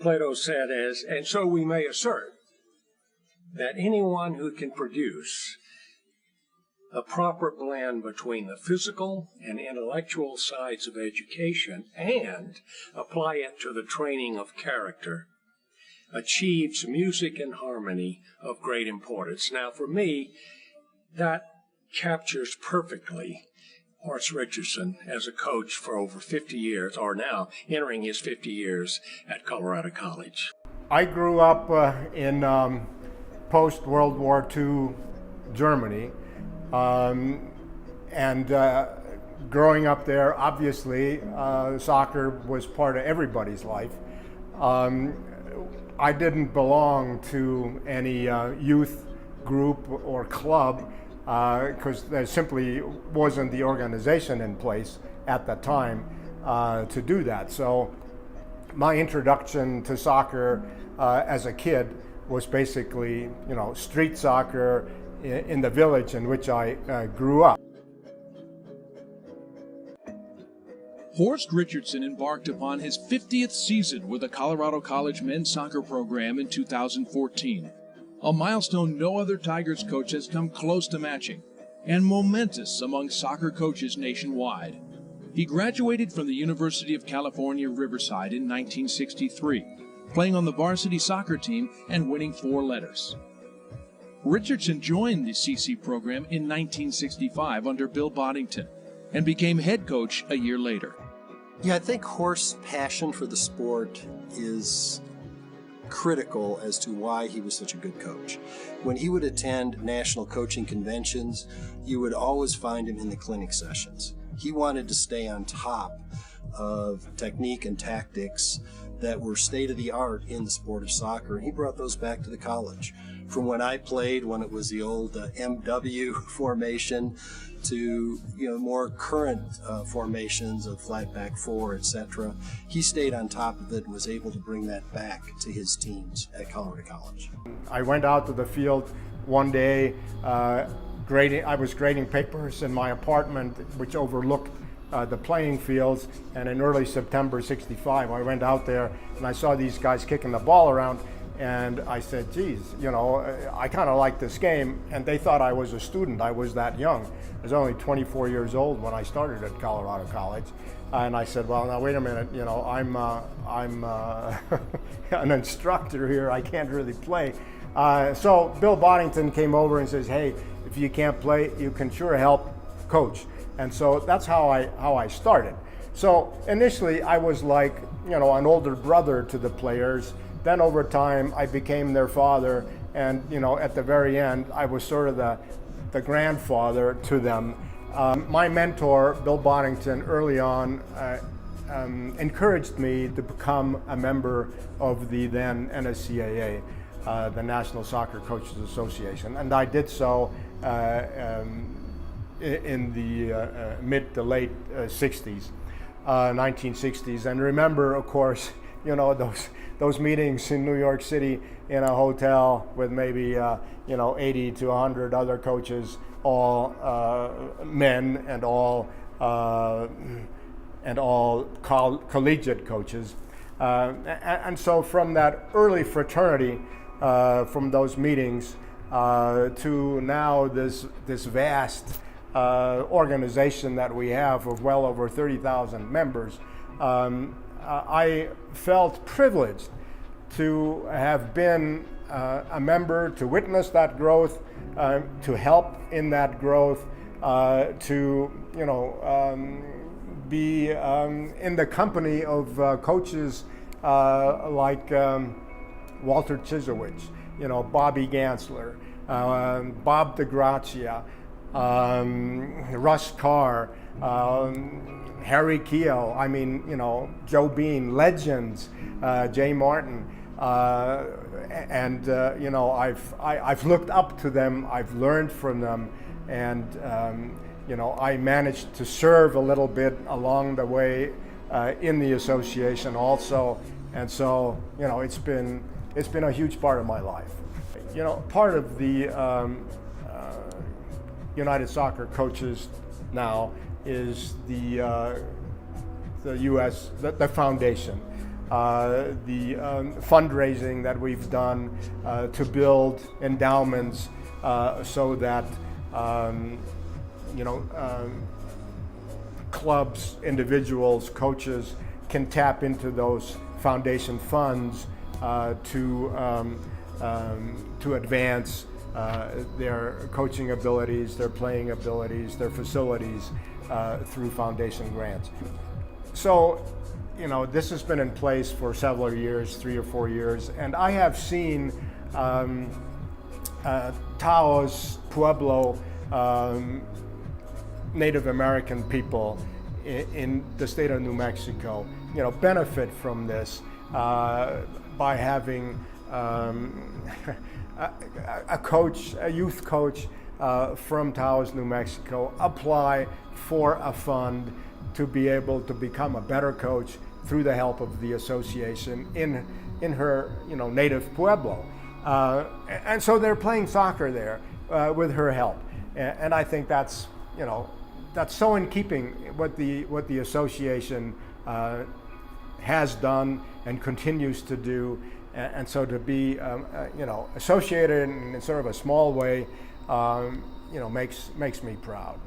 Plato said, and so we may assert that anyone who can produce a proper blend between the physical and intellectual sides of education and apply it to the training of character achieves music and harmony of great importance. Now, for me, that captures perfectly Horst Richardson as a coach for over 50 years, or now entering his 50 years at Colorado College. I grew up in post-World War II Germany, and growing up there, obviously, soccer was part of everybody's life. I didn't belong to any youth group or club because there simply wasn't the organization in place at the time to do that. So my introduction to soccer as a kid was basically, street soccer in the village in which I grew up. Horst Richardson embarked upon his 50th season with the Colorado College men's soccer program in 2014, a milestone no other Tigers coach has come close to matching, and momentous among soccer coaches nationwide. He graduated from the University of California, Riverside in 1963, playing on the varsity soccer team and winning 4 letters. Richardson joined the CC program in 1965 under Bill Boddington and became head coach a year later. Yeah, I think Horst's passion for the sport is critical as to why he was such a good coach. When he would attend national coaching conventions, you would always find him in the clinic sessions. He wanted to stay on top of technique and tactics that were state-of-the-art in the sport of soccer, and he brought those back to the college. From when I played, when it was the old MW formation, to more current formations of flat back 4, etc. He stayed on top of it and was able to bring that back to his teams at Colorado College. I went out to the field one day, I was grading papers in my apartment, which overlooked the playing fields, and in early September '65 I went out there and I saw these guys kicking the ball around, and I said, geez, I kind of like this game, and they thought I was a student. I was that young. I was only 24 years old when I started at Colorado College, and I said, well, now wait a minute, I'm an instructor here. I can't really play. So Bill Boddington came over and says, hey, if you can't play, you can sure help coach. And so that's how I started. So initially I was like, an older brother to the players. Then over time I became their father, and at the very end I was sort of the grandfather to them. My mentor, Bill Boddington, early on encouraged me to become a member of the then NSCAA, the National Soccer Coaches Association, and I did so in the mid to late 60s, 1960s. And remember, of course, those meetings in New York City in a hotel with maybe 80 to 100 other coaches, all men and all collegiate coaches. And so from that early fraternity, from those meetings to now this vast organization that we have of well over 30,000 members, I felt privileged to have been a member, to witness that growth, to help in that growth, to be in the company of coaches like Walter Chisowich, Bobby Gansler, Bob DeGrazia, Russ Carr, Harry Keogh, Joe Bean, legends, Jay Martin, and I've looked up to them, I've learned from them, and I managed to serve a little bit along the way in the association also, and so it's been a huge part of my life. Part of the United Soccer Coaches now is the U.S. the foundation. the fundraising that we've done to build endowments so that clubs, individuals, coaches can tap into those foundation funds to advance their coaching abilities, their playing abilities, their facilities through foundation grants. So, this has been in place for several years, 3 or 4 years, and I have seen Taos, Pueblo, Native American people in the state of New Mexico, benefit from this by having a coach, a youth coach from Taos, New Mexico, apply for a fund to be able to become a better coach through the help of the association in her native Pueblo. And so they're playing soccer there with her help. And I think that's so in keeping what the association has done and continues to do. And so to be associated in sort of a small way makes me proud.